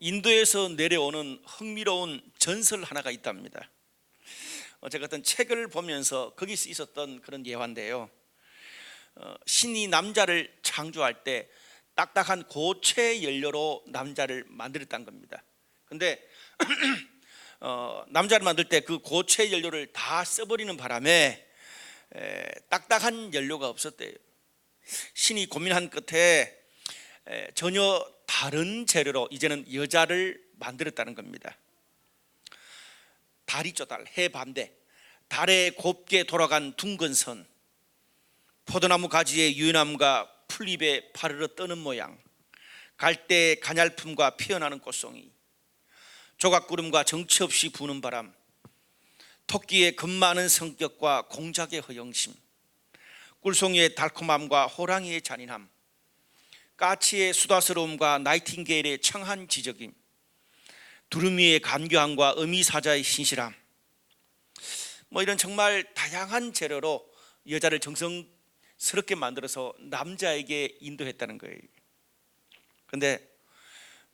인도에서 내려오는 흥미로운 전설 하나가 있답니다. 제가 어떤 책을 보면서 거기서 있었던 그런 예화인데요. 신이 남자를 창조할 때 딱딱한 고체 연료로 남자를 만들었다는 겁니다. 근데 남자를 만들 때 그 고체 연료를 다 써버리는 바람에 딱딱한 연료가 없었대요. 신이 고민한 끝에 전혀 다른 재료로 이제는 여자를 만들었다는 겁니다. 달 있죠, 달. 해 반대. 달에 곱게 돌아간 둥근 선, 포도나무 가지에 유남과 풀잎에 파르르 떠는 모양, 갈대 가냘품과 피어나는 꽃송이, 조각구름과 정치 없이 부는 바람, 토끼의 겁 많은 성격과 공작의 허영심, 꿀송이의 달콤함과 호랑이의 잔인함, 까치의 수다스러움과 나이팅게일의 청한 지적임, 두루미의 간교함과 어미사자의 신실함, 이런 정말 다양한 재료로 여자를 정성스럽게 만들어서 남자에게 인도했다는 거예요. 그런데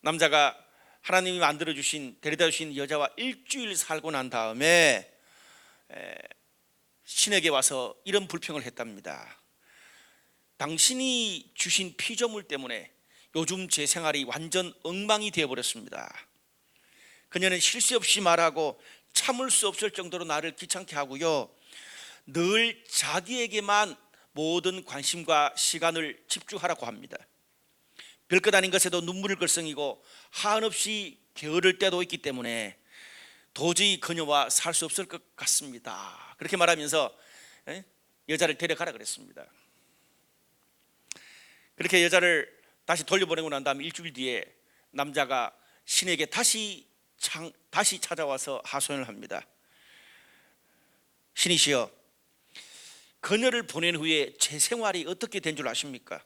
남자가 하나님이 만들어주신, 데려다주신 여자와 일주일 살고 난 다음에 신에게 와서 이런 불평을 했답니다. 당신이 주신 피조물 때문에 요즘 제 생활이 완전 엉망이 되어버렸습니다. 그녀는 쉴 새 없이 말하고 참을 수 없을 정도로 나를 귀찮게 하고요, 늘 자기에게만 모든 관심과 시간을 집중하라고 합니다. 별것 아닌 것에도 눈물을 글썽이고 한없이 게으를 때도 있기 때문에 도저히 그녀와 살 수 없을 것 같습니다. 그렇게 말하면서 여자를 데려가라 그랬습니다. 그렇게 여자를 다시 돌려보내고 난 다음 일주일 뒤에 남자가 신에게 다시 찾아와서 하소연을 합니다. 신이시여, 그녀를 보낸 후에 제 생활이 어떻게 된 줄 아십니까?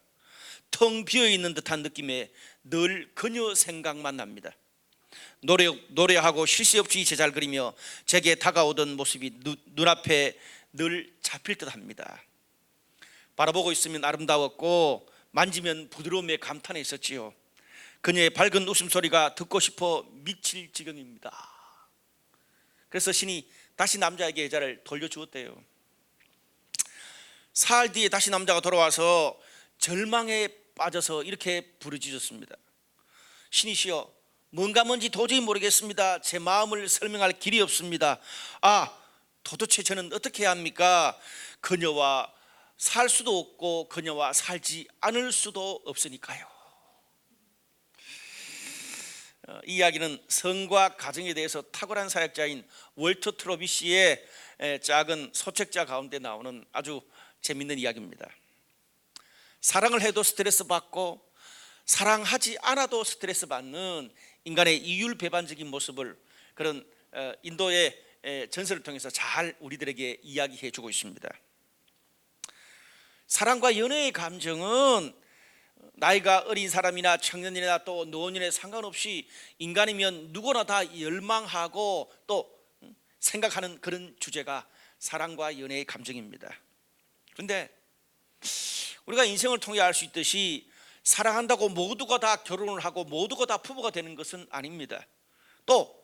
텅 비어있는 듯한 느낌에 늘 그녀 생각만 납니다. 노래하고 쉴 새 없이 제잘 그리며 제게 다가오던 모습이 눈앞에 늘 잡힐 듯 합니다. 바라보고 있으면 아름다웠고 만지면 부드러움에 감탄해 있었지요. 그녀의 밝은 웃음소리가 듣고 싶어 미칠 지경입니다. 그래서 신이 다시 남자에게 여자를 돌려주었대요. 사흘 뒤에 다시 남자가 돌아와서 절망에 빠져서 이렇게 부르짖었습니다. 신이시여, 뭔지 도저히 모르겠습니다. 제 마음을 설명할 길이 없습니다. 도대체 저는 어떻게 해야 합니까? 그녀와 살 수도 없고 그녀와 살지 않을 수도 없으니까요. 이 이야기는 성과 가정에 대해서 탁월한 사역자인 월터 트로비시의 작은 소책자 가운데 나오는 아주 재밌는 이야기입니다. 사랑을 해도 스트레스 받고 사랑하지 않아도 스트레스 받는 인간의 이율배반적인 모습을 그런 인도의 전설을 통해서 잘 우리들에게 이야기해 주고 있습니다. 사랑과 연애의 감정은 나이가 어린 사람이나 청년이나 또 노년에 상관없이 인간이면 누구나 다 열망하고 또 생각하는 그런 주제가 사랑과 연애의 감정입니다. 그런데 우리가 인생을 통해 알 수 있듯이 사랑한다고 모두가 다 결혼을 하고 모두가 다 부부가 되는 것은 아닙니다. 또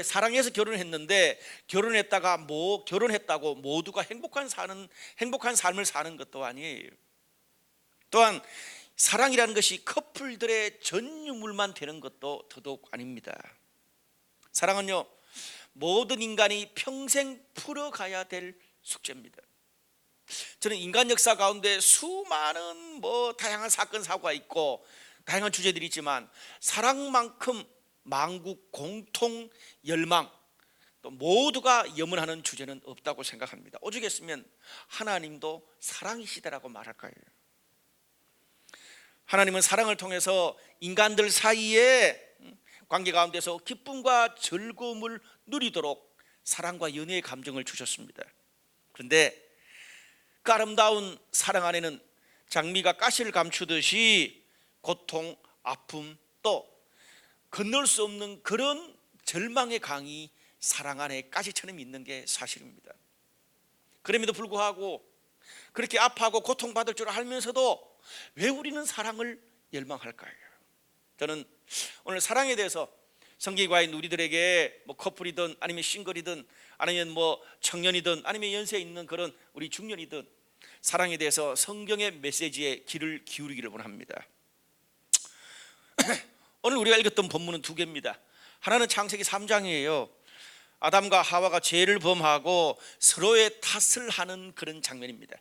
사랑해서 결혼을 했는데 결혼했다고 모두가 행복한 삶을 사는 것도 아니에요. 또한 사랑이라는 것이 커플들의 전 유물만 되는 것도 더더욱 아닙니다. 사랑은요, 모든 인간이 평생 풀어가야 될 숙제입니다. 저는 인간 역사 가운데 수많은 다양한 사건 사고가 있고 다양한 주제들이 있지만 사랑만큼 만국 공통 열망, 또 모두가 염원하는 주제는 없다고 생각합니다. 오죽했으면 하나님도 사랑이시다라고 말할 거예요. 하나님은 사랑을 통해서 인간들 사이에 관계 가운데서 기쁨과 즐거움을 누리도록 사랑과 연애의 감정을 주셨습니다. 그런데 그 아름다운 사랑 안에는 장미가 가시를 감추듯이 고통, 아픔, 또 건널 수 없는 그런 절망의 강이 사랑 안에 가시처럼 있는 게 사실입니다. 그럼에도 불구하고 그렇게 아파하고 고통받을 줄 알면서도 왜 우리는 사랑을 열망할까요? 저는 오늘 사랑에 대해서 성경이 과연 우리들에게 뭐 커플이든 아니면 싱글이든 아니면 뭐 청년이든 아니면 연세에 있는 그런 우리 중년이든 사랑에 대해서 성경의 메시지에 귀를 기울이기를 원합니다. 오늘 우리가 읽었던 본문은 두 개입니다. 하나는 창세기 3장이에요. 아담과 하와가 죄를 범하고 서로의 탓을 하는 그런 장면입니다.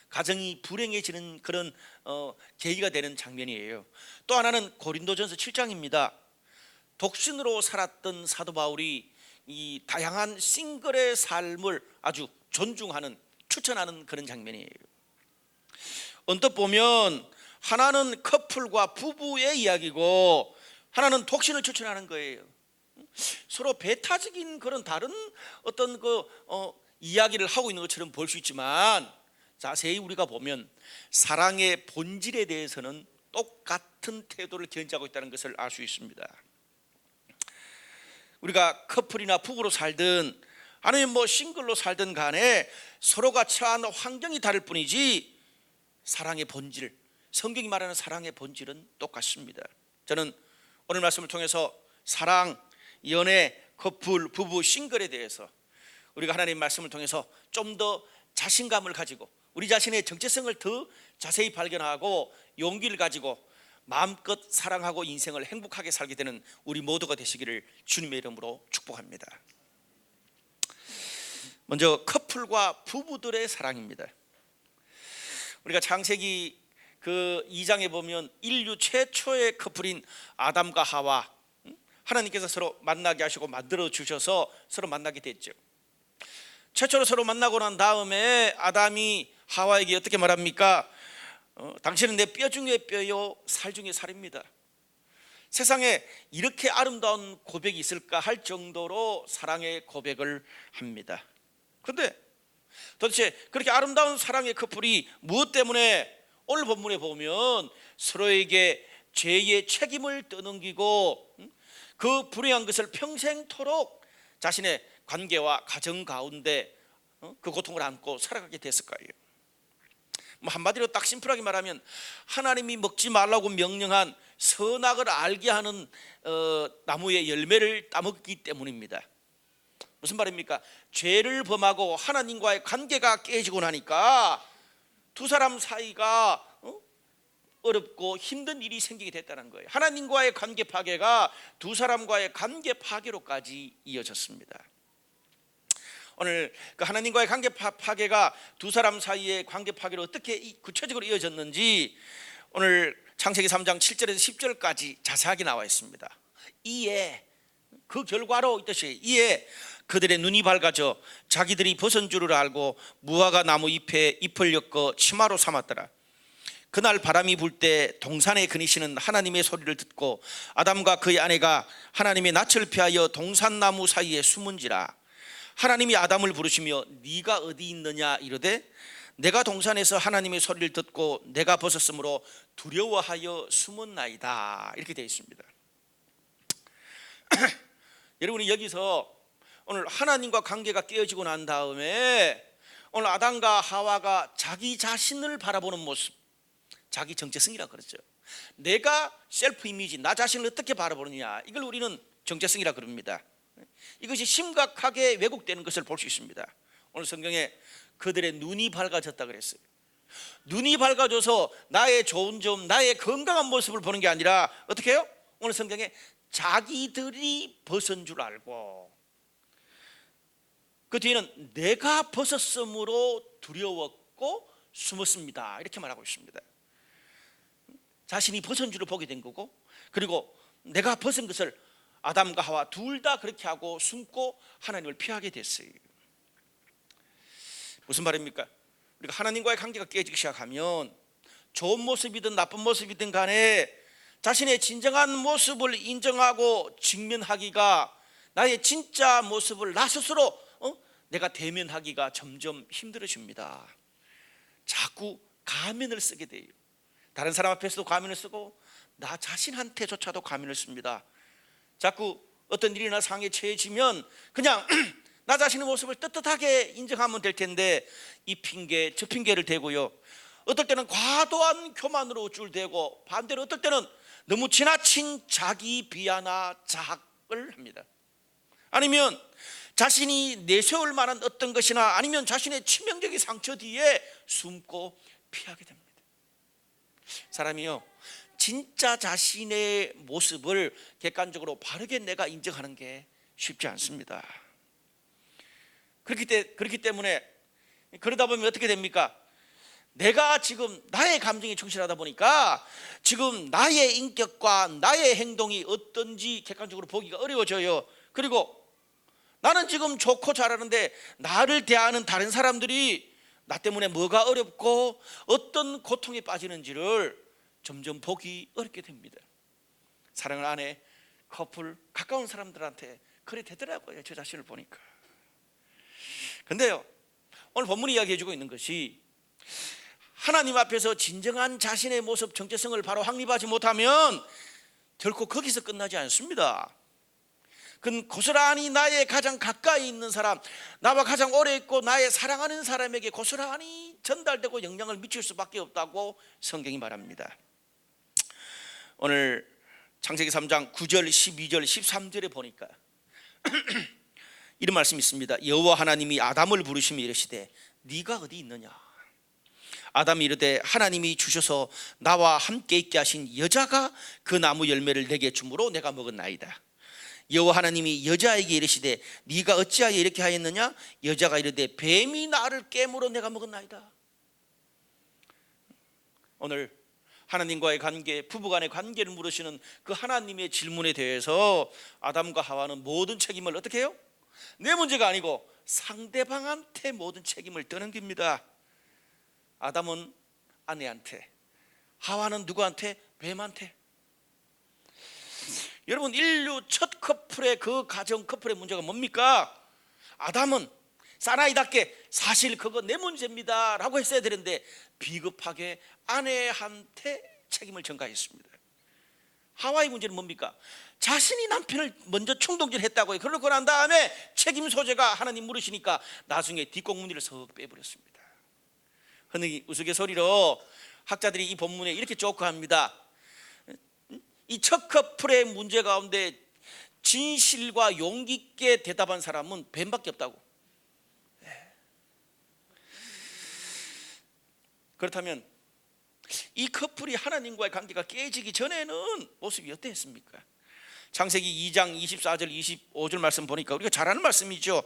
가정이 불행해지는 그런 계기가 되는 장면이에요. 또 하나는 고린도전서 7장입니다. 독신으로 살았던 사도 바울이 이 다양한 싱글의 삶을 아주 존중하는, 추천하는 그런 장면이에요. 언뜻 보면 하나는 커플과 부부의 이야기고 하나는 독신을 추천하는 거예요. 서로 배타적인 그런 다른 어떤 이야기를 하고 있는 것처럼 볼 수 있지만 자세히 우리가 보면 사랑의 본질에 대해서는 똑같은 태도를 견지하고 있다는 것을 알 수 있습니다. 우리가 커플이나 부부로 살든 아니면 뭐 싱글로 살든 간에 서로가 처한 환경이 다를 뿐이지 사랑의 본질, 성경이 말하는 사랑의 본질은 똑같습니다. 저는 오늘 말씀을 통해서 사랑, 연애, 커플, 부부, 싱글에 대해서 우리가 하나님의 말씀을 통해서 좀 더 자신감을 가지고 우리 자신의 정체성을 더 자세히 발견하고 용기를 가지고 마음껏 사랑하고 인생을 행복하게 살게 되는 우리 모두가 되시기를 주님의 이름으로 축복합니다. 먼저 커플과 부부들의 사랑입니다. 우리가 창세기 그 2장에 보면 인류 최초의 커플인 아담과 하와, 하나님께서 서로 만나게 하시고 만들어 주셔서 서로 만나게 됐죠. 최초로 서로 만나고 난 다음에 아담이 하와에게 어떻게 말합니까? 당신은 내 뼈 중에 뼈요 살 중에 살입니다. 세상에 이렇게 아름다운 고백이 있을까 할 정도로 사랑의 고백을 합니다. 그런데 도대체 그렇게 아름다운 사랑의 커플이 무엇 때문에 오늘 본문에 보면 서로에게 죄의 책임을 떠넘기고 그 불행한 것을 평생토록 자신의 관계와 가정 가운데 그 고통을 안고 살아가게 됐을까요? 뭐 한마디로 딱 심플하게 말하면 하나님이 먹지 말라고 명령한 선악을 알게 하는 나무의 열매를 따먹기 때문입니다. 무슨 말입니까? 죄를 범하고 하나님과의 관계가 깨지고 나니까 두 사람 사이가 어렵고 힘든 일이 생기게 됐다는 거예요. 하나님과의 관계 파괴가 두 사람과의 관계 파괴로까지 이어졌습니다. 오늘 그 하나님과의 관계 파괴가 두 사람 사이의 관계 파괴로 어떻게 구체적으로 이어졌는지 오늘 창세기 3장 7절에서 10절까지 자세하게 나와 있습니다. 이에 그 결과로 있듯이 이에 그들의 눈이 밝아져 자기들이 벗은 줄을 알고 무화과 나무 잎에 잎을 엮어 치마로 삼았더라. 그날 바람이 불 때 동산에 거니시는 하나님의 소리를 듣고 아담과 그의 아내가 하나님의 낯을 피하여 동산나무 사이에 숨은지라. 하나님이 아담을 부르시며 네가 어디 있느냐 이르되 내가 동산에서 하나님의 소리를 듣고 내가 벗었으므로 두려워하여 숨었나이다. 이렇게 되어 있습니다. 여러분이 여기서 오늘 하나님과 관계가 깨어지고 난 다음에 오늘 아담과 하와가 자기 자신을 바라보는 모습, 자기 정체성이라고 그러죠. 내가 셀프 이미지, 나 자신을 어떻게 바라보느냐, 이걸 우리는 정체성이라고 그럽니다. 이것이 심각하게 왜곡되는 것을 볼 수 있습니다. 오늘 성경에 그들의 눈이 밝아졌다 그랬어요. 눈이 밝아져서 나의 좋은 점, 나의 건강한 모습을 보는 게 아니라 어떻게 해요? 오늘 성경에 자기들이 벗은 줄 알고 그 뒤에는 내가 벗었으므로 두려웠고 숨었습니다. 이렇게 말하고 있습니다. 자신이 벗은 줄을 보게 된 거고, 그리고 내가 벗은 것을 아담과 하와 둘 다 그렇게 하고 숨고 하나님을 피하게 됐어요. 무슨 말입니까? 우리가 하나님과의 관계가 깨지기 시작하면 좋은 모습이든 나쁜 모습이든 간에 자신의 진정한 모습을 인정하고 직면하기가, 나의 진짜 모습을 나 스스로 내가 대면하기가 점점 힘들어집니다. 자꾸 가면을 쓰게 돼요. 다른 사람 앞에서도 가면을 쓰고 나 자신한테조차도 가면을 씁니다. 자꾸 어떤 일이나 상황에 처해지면 그냥 나 자신의 모습을 떳떳하게 인정하면 될 텐데 이 핑계 저 핑계를 대고요, 어떨 때는 과도한 교만으로 우쭐대고 반대로 어떨 때는 너무 지나친 자기 비하나 자학을 합니다. 아니면 자신이 내세울 만한 어떤 것이나 아니면 자신의 치명적인 상처 뒤에 숨고 피하게 됩니다. 사람이요, 진짜 자신의 모습을 객관적으로 바르게 내가 인정하는 게 쉽지 않습니다. 그렇기 때문에 그러다 보면 어떻게 됩니까? 내가 지금 나의 감정에 충실하다 보니까 지금 나의 인격과 나의 행동이 어떤지 객관적으로 보기가 어려워져요. 그리고 나는 지금 좋고 잘하는데 나를 대하는 다른 사람들이 나 때문에 뭐가 어렵고 어떤 고통에 빠지는지를 점점 보기 어렵게 됩니다. 사랑을 아내, 커플, 가까운 사람들한테 그래 되더라고요. 저 자신을 보니까. 근데요, 오늘 본문이 이야기해주고 있는 것이 하나님 앞에서 진정한 자신의 모습, 정체성을 바로 확립하지 못하면 결코 거기서 끝나지 않습니다. 그건 고스란히 나의 가장 가까이 있는 사람, 나와 가장 오래 있고 나의 사랑하는 사람에게 고스란히 전달되고 영향을 미칠 수밖에 없다고 성경이 말합니다. 오늘 창세기 3장 9절, 12절, 13절에 보니까 이런 말씀이 있습니다. 여호와 하나님이 아담을 부르시며 이르시되 네가 어디 있느냐? 아담이 이르되 하나님이 주셔서 나와 함께 있게 하신 여자가 그 나무 열매를 내게 주므로 내가 먹었나이다. 여호와 하나님이 여자에게 이르시되 네가 어찌하여 이렇게 하였느냐? 여자가 이르되 뱀이 나를 깨물어 내가 먹었나이다. 오늘 하나님과의 관계, 부부간의 관계를 물으시는 그 하나님의 질문에 대해서 아담과 하와는 모든 책임을 어떻게 해요? 내 문제가 아니고 상대방한테 모든 책임을 떠넘깁니다. 아담은 아내한테, 하와는 누구한테? 뱀한테. 여러분, 인류 첫 커플의 그 가정 커플의 문제가 뭡니까? 아담은 사나이답게 사실 그거 내 문제입니다 라고 했어야 되는데 비겁하게 아내한테 책임을 전가했습니다. 하와의 문제는 뭡니까? 자신이 남편을 먼저 충동질했다고요. 그러고 난 다음에 책임 소재가 하나님 물으시니까 나중에 뒷공문이를 석 빼버렸습니다. 흔히 우스갯소리로 학자들이 이 본문에 이렇게 조크합니다. 이 첫 커플의 문제 가운데 진실과 용기 있게 대답한 사람은 뱀밖에 없다고. 그렇다면 이 커플이 하나님과의 관계가 깨지기 전에는 모습이 어땠습니까? 창세기 2장 24절 25절 말씀 보니까 우리가 잘 아는 말씀이죠.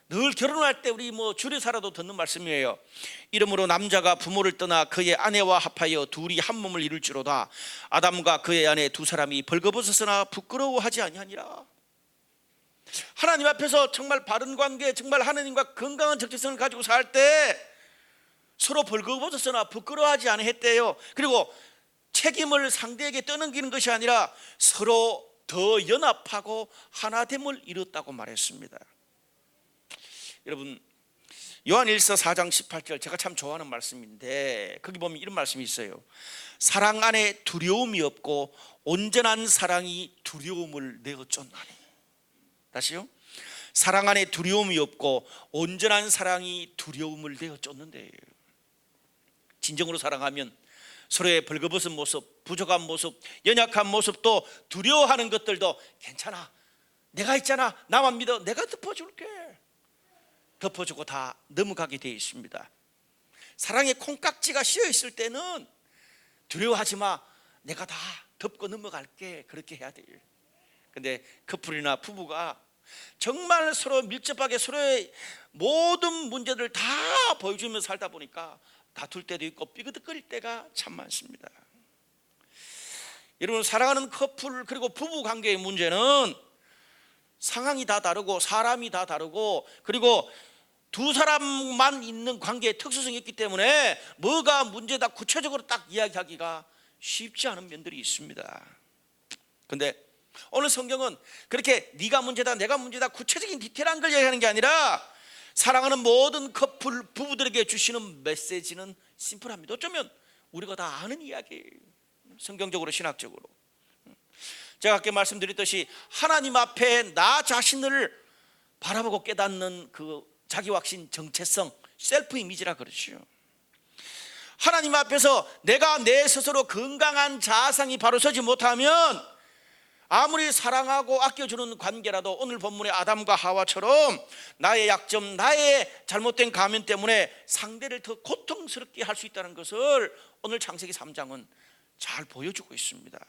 늘 결혼할 때 우리 줄여 살아도 듣는 말씀이에요. 이러므로 남자가 부모를 떠나 그의 아내와 합하여 둘이 한 몸을 이룰지로다. 아담과 그의 아내 두 사람이 벌거벗었으나 부끄러워하지 아니하니라. 하나님 앞에서 정말 바른 관계, 정말 하나님과 건강한 적대성을 가지고 살 때 서로 벌거벗었으나 부끄러워하지 아니했대요. 그리고 책임을 상대에게 떠넘기는 것이 아니라 서로 더 연합하고 하나됨을 이뤘다고 말했습니다. 여러분, 요한일서 4장 18절 제가 참 좋아하는 말씀인데 거기 보면 이런 말씀이 있어요. 사랑 안에 두려움이 없고 온전한 사랑이 두려움을 내어 쫓나니. 다시요. 사랑 안에 두려움이 없고 온전한 사랑이 두려움을 내어 쫓는데요. 진정으로 사랑하면 서로의 벌거벗은 모습, 부족한 모습, 연약한 모습도 두려워하는 것들도 괜찮아, 내가 있잖아, 나만 믿어, 내가 덮어줄게, 덮어주고 다 넘어가게 되어 있습니다. 사랑의 콩깍지가 씌어 있을 때는 두려워하지 마, 내가 다 덮고 넘어갈게, 그렇게 해야 돼요. 근데 커플이나 부부가 정말 서로 밀접하게 서로의 모든 문제들을 다 보여주면서 살다 보니까 다툴 때도 있고 삐그덕거릴 때가 참 많습니다. 여러분, 사랑하는 커플 그리고 부부 관계의 문제는 상황이 다 다르고 사람이 다 다르고 그리고 두 사람만 있는 관계의 특수성이 있기 때문에 뭐가 문제다 구체적으로 딱 이야기하기가 쉽지 않은 면들이 있습니다. 그런데 오늘 성경은 그렇게 네가 문제다 내가 문제다 구체적인 디테일한 걸 이야기하는 게 아니라 사랑하는 모든 커플 부부들에게 주시는 메시지는 심플합니다. 어쩌면 우리가 다 아는 이야기예요. 성경적으로 신학적으로. 제가 아까 말씀드렸듯이 하나님 앞에 나 자신을 바라보고 깨닫는 그 자기 확신 정체성 셀프 이미지라 그러죠. 하나님 앞에서 내가 내 스스로 건강한 자상이 바로 서지 못하면 아무리 사랑하고 아껴주는 관계라도 오늘 본문의 아담과 하와처럼 나의 약점, 나의 잘못된 가면 때문에 상대를 더 고통스럽게 할 수 있다는 것을 오늘 창세기 3장은 잘 보여주고 있습니다.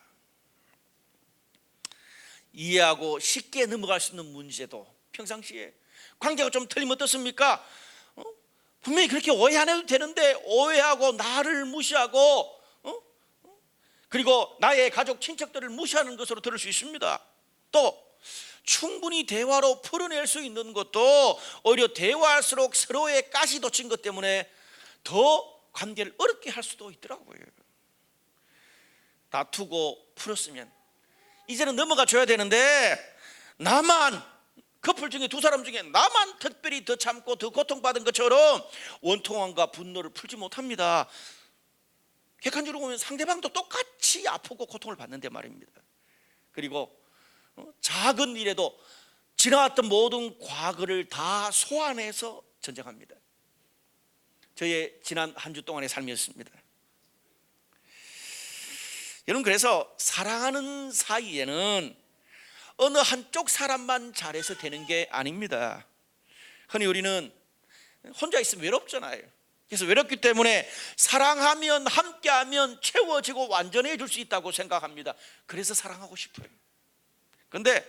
이해하고 쉽게 넘어갈 수 있는 문제도 평상시에 관계가 좀 틀리면 어떻습니까? 분명히 그렇게 오해 안 해도 되는데 오해하고 나를 무시하고 그리고 나의 가족 친척들을 무시하는 것으로 들을 수 있습니다. 또 충분히 대화로 풀어낼 수 있는 것도 오히려 대화할수록 서로의 가시 돋친 것 때문에 더 관계를 어렵게 할 수도 있더라고요. 다투고 풀었으면 이제는 넘어가 줘야 되는데 나만, 커플 중에 두 사람 중에 나만 특별히 더 참고 더 고통받은 것처럼 원통함과 분노를 풀지 못합니다. 객관적으로 보면 상대방도 똑같이 아프고 고통을 받는데 말입니다. 그리고 작은 일에도 지나왔던 모든 과거를 다 소환해서 전쟁합니다. 저의 지난 한 주 동안의 삶이었습니다. 여러분, 그래서 사랑하는 사이에는 어느 한쪽 사람만 잘해서 되는 게 아닙니다. 흔히 우리는 혼자 있으면 외롭잖아요. 그래서 외롭기 때문에 사랑하면 함께하면 채워지고 완전해질 수 있다고 생각합니다. 그래서 사랑하고 싶어요. 그런데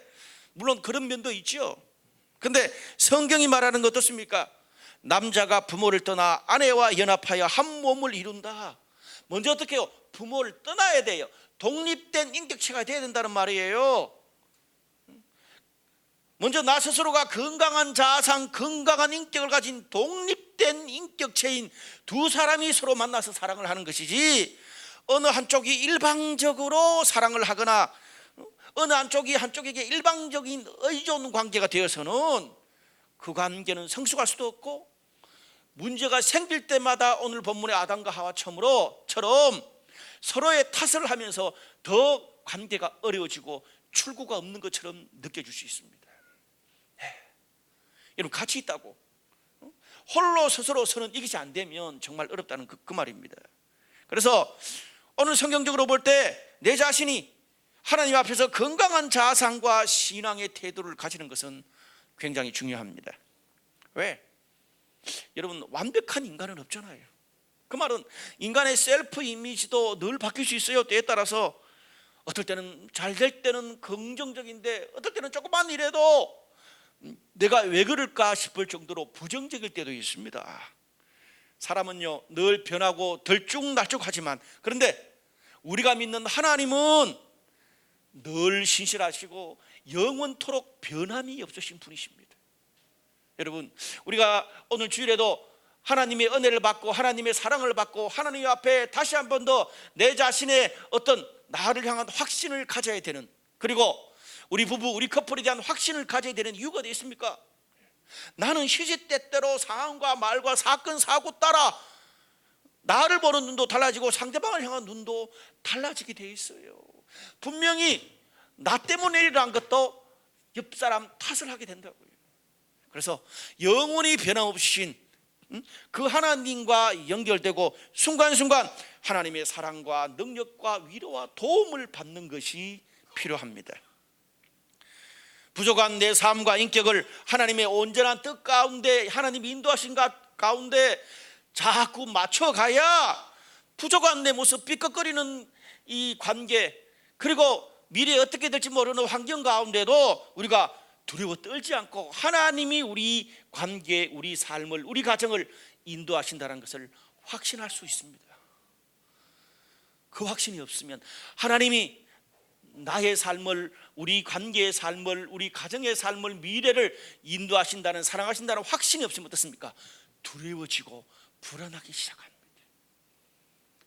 물론 그런 면도 있죠. 그런데 성경이 말하는 것 어떻습니까? 남자가 부모를 떠나 아내와 연합하여 한 몸을 이룬다. 먼저 어떻게 해요? 부모를 떠나야 돼요. 독립된 인격체가 돼야 된다는 말이에요. 먼저 나 스스로가 건강한 자아상, 건강한 인격을 가진 독립된 인격체인 두 사람이 서로 만나서 사랑을 하는 것이지, 어느 한쪽이 일방적으로 사랑을 하거나 어느 한쪽이 한쪽에게 일방적인 의존 관계가 되어서는 그 관계는 성숙할 수도 없고, 문제가 생길 때마다 오늘 본문의 아담과 하와처럼 서로의 탓을 하면서 더 관계가 어려워지고 출구가 없는 것처럼 느껴질 수 있습니다. 여러분, 같이 있다고 홀로 스스로서는 이것이 안 되면 정말 어렵다는 그 말입니다. 그래서 오늘 성경적으로 볼 때 내 자신이 하나님 앞에서 건강한 자아상과 신앙의 태도를 가지는 것은 굉장히 중요합니다. 왜? 여러분, 완벽한 인간은 없잖아요. 그 말은 인간의 셀프 이미지도 늘 바뀔 수 있어요. 때에 따라서 어떨 때는 잘 될 때는 긍정적인데 어떨 때는 조금만 일해도 내가 왜 그럴까 싶을 정도로 부정적일 때도 있습니다. 사람은요 늘 변하고 들쭉날쭉하지만, 그런데 우리가 믿는 하나님은 늘 신실하시고 영원토록 변함이 없으신 분이십니다. 여러분, 우리가 오늘 주일에도 하나님의 은혜를 받고 하나님의 사랑을 받고 하나님 앞에 다시 한 번 더 내 자신의 어떤 나를 향한 확신을 가져야 되는, 그리고 우리 부부, 우리 커플에 대한 확신을 가져야 되는 이유가 어디 있습니까? 나는 시시때때로 상황과 말과 사건 사고 따라 나를 보는 눈도 달라지고 상대방을 향한 눈도 달라지게 돼 있어요. 분명히 나 때문에 일어난 것도 옆 사람 탓을 하게 된다고요. 그래서 영원히 변함없으신 그 하나님과 연결되고 순간순간 하나님의 사랑과 능력과 위로와 도움을 받는 것이 필요합니다. 부족한 내 삶과 인격을 하나님의 온전한 뜻 가운데, 하나님이 인도하신 가운데 자꾸 맞춰가야 부족한 내 모습, 삐걱거리는 이 관계, 그리고 미래에 어떻게 될지 모르는 환경 가운데도 우리가 두려워 떨지 않고 하나님이 우리 관계, 우리 삶을, 우리 가정을 인도하신다는 것을 확신할 수 있습니다. 그 확신이 없으면 하나님이 나의 삶을, 우리 관계의 삶을, 우리 가정의 삶을, 미래를 인도하신다는, 사랑하신다는 확신이 없으면 어떻습니까? 두려워지고 불안하기 시작합니다.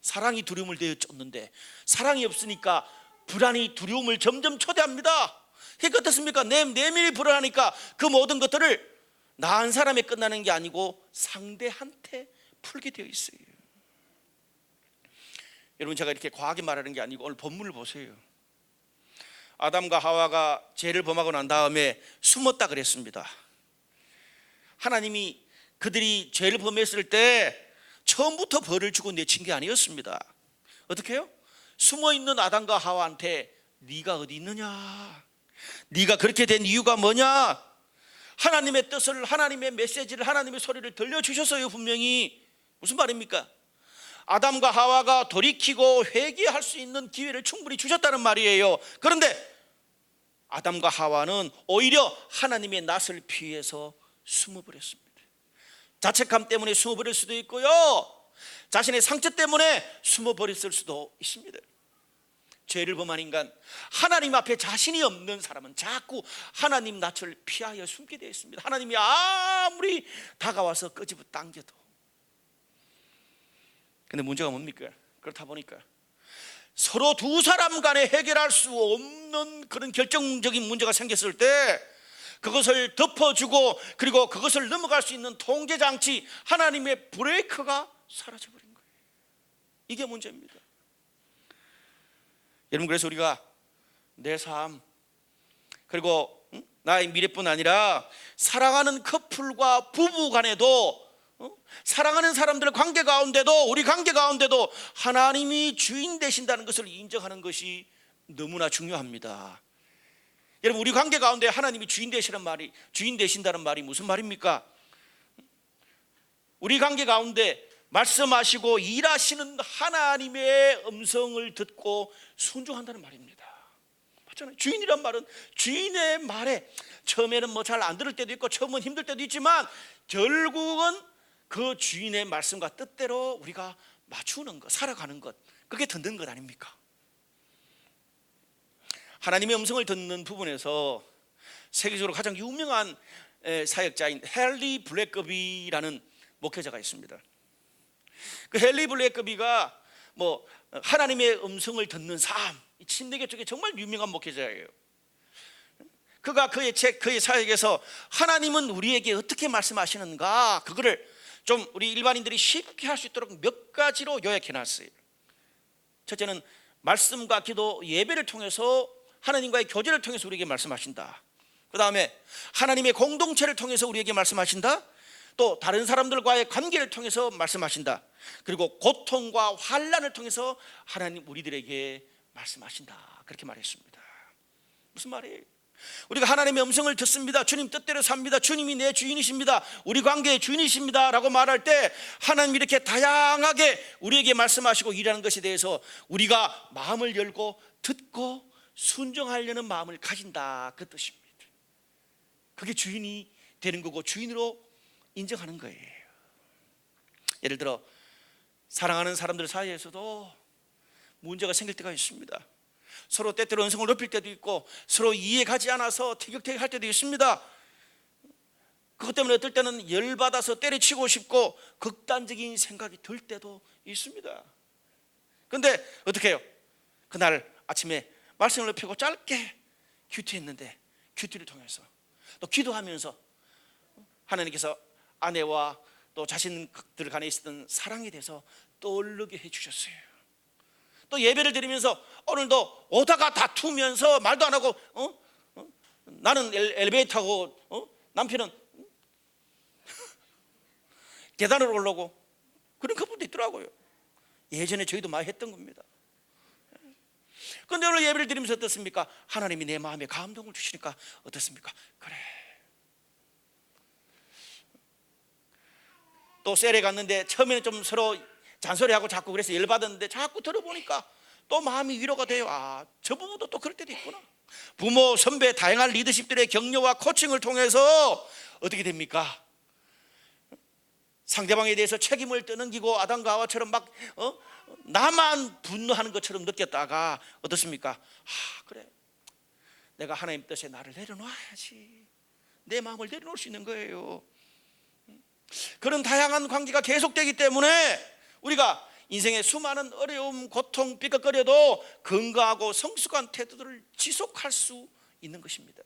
사랑이 두려움을 내어 쫓는데 사랑이 없으니까 불안이 두려움을 점점 초대합니다. 그러니까 어떻습니까? 내 내면이 불안하니까 그 모든 것들을 나 한 사람에 끝나는 게 아니고 상대한테 풀게 되어 있어요. 여러분, 제가 이렇게 과하게 말하는 게 아니고 오늘 본문을 보세요. 아담과 하와가 죄를 범하고 난 다음에 숨었다 그랬습니다. 하나님이 그들이 죄를 범했을 때 처음부터 벌을 주고 내친 게 아니었습니다. 어떻게 해요? 숨어있는 아담과 하와한테 네가 어디 있느냐, 네가 그렇게 된 이유가 뭐냐, 하나님의 뜻을, 하나님의 메시지를, 하나님의 소리를 들려주셨어요. 분명히. 무슨 말입니까? 아담과 하와가 돌이키고 회개할 수 있는 기회를 충분히 주셨다는 말이에요. 그런데 아담과 하와는 오히려 하나님의 낯을 피해서 숨어버렸습니다. 자책감 때문에 숨어버릴 수도 있고요, 자신의 상처 때문에 숨어버렸을 수도 있습니다. 죄를 범한 인간, 하나님 앞에 자신이 없는 사람은 자꾸 하나님 낯을 피하여 숨게 되어 있습니다. 하나님이 아무리 다가와서 끄집어 당겨도. 근데 문제가 뭡니까? 그렇다 보니까 서로 두 사람 간에 해결할 수 없는 그런 결정적인 문제가 생겼을 때 그것을 덮어주고 그리고 그것을 넘어갈 수 있는 통제장치, 하나님의 브레이크가 사라져버린 거예요. 이게 문제입니다. 여러분, 그래서 우리가 내 삶, 그리고 나의 미래뿐 아니라 사랑하는 커플과 부부 간에도, 사랑하는 사람들의 관계 가운데도, 우리 관계 가운데도 하나님이 주인 되신다는 것을 인정하는 것이 너무나 중요합니다. 여러분, 우리 관계 가운데 하나님이 주인 되신다는 말이 무슨 말입니까? 우리 관계 가운데 말씀하시고 일하시는 하나님의 음성을 듣고 순종한다는 말입니다. 맞잖아요. 주인이란 말은 주인의 말에 처음에는 뭐 잘 안 들을 때도 있고 처음은 힘들 때도 있지만 결국은 그 주인의 말씀과 뜻대로 우리가 맞추는 것, 살아가는 것, 그게 듣는 것 아닙니까? 하나님의 음성을 듣는 부분에서 세계적으로 가장 유명한 사역자인 헨리 블랙거비라는 목회자가 있습니다. 그 헨리 블랙거비가 뭐 하나님의 음성을 듣는 삶, 침례교 쪽에 정말 유명한 목회자예요. 그가 그의 책, 그의 사역에서 하나님은 우리에게 어떻게 말씀하시는가, 그거를 좀 우리 일반인들이 쉽게 할 수 있도록 몇 가지로 요약해놨어요. 첫째는 말씀과 기도, 예배를 통해서 하나님과의 교제를 통해서 우리에게 말씀하신다. 그 다음에 하나님의 공동체를 통해서 우리에게 말씀하신다. 또 다른 사람들과의 관계를 통해서 말씀하신다. 그리고 고통과 환난을 통해서 하나님 우리들에게 말씀하신다. 그렇게 말했습니다. 무슨 말이에요? 우리가 하나님의 음성을 듣습니다. 주님 뜻대로 삽니다. 주님이 내 주인이십니다. 우리 관계의 주인이십니다 라고 말할 때 하나님이 이렇게 다양하게 우리에게 말씀하시고 일하는 것에 대해서 우리가 마음을 열고 듣고 순종하려는 마음을 가진다, 그 뜻입니다. 그게 주인이 되는 거고 주인으로 인정하는 거예요. 예를 들어 사랑하는 사람들 사이에서도 문제가 생길 때가 있습니다. 서로 때때로 언성을 높일 때도 있고 서로 이해가지 않아서 티격태격할 때도 있습니다. 그것 때문에 어떨 때는 열받아서 때려치고 싶고 극단적인 생각이 들 때도 있습니다. 그런데 어떻게 해요? 그날 아침에 말씀을 펴고 짧게 큐티했는데 큐티를 통해서 또 기도하면서 하나님께서 아내와 또 자신들 간에 있었던 사랑에 대해서 떠오르게 해주셨어요. 또 예배를 드리면서 오늘도 오다가 다투면서 말도 안 하고 나는 엘리베이터 타고 남편은 계단을 올라오고 그런 커플도 있더라고요. 예전에 저희도 많이 했던 겁니다. 그런데 오늘 예배를 드리면서 어떻습니까? 하나님이 내 마음에 감동을 주시니까 어떻습니까? 그래. 또 셀에 갔는데 처음에는 좀 서로 잔소리하고 자꾸 그래서 열받았는데 자꾸 들어보니까 또 마음이 위로가 돼요. 아, 저 부부도 또 그럴 때도 있구나. 부모, 선배, 다양한 리더십들의 격려와 코칭을 통해서 어떻게 됩니까? 상대방에 대해서 책임을 떠넘기고 아담과 하와처럼 막 나만 분노하는 것처럼 느꼈다가 어떻습니까? 아, 그래, 내가 하나님 뜻에 나를 내려놔야지. 내 마음을 내려놓을 수 있는 거예요. 그런 다양한 관계가 계속되기 때문에 우리가 인생의 수많은 어려움, 고통, 삐걱거려도 건강하고 성숙한 태도들을 지속할 수 있는 것입니다.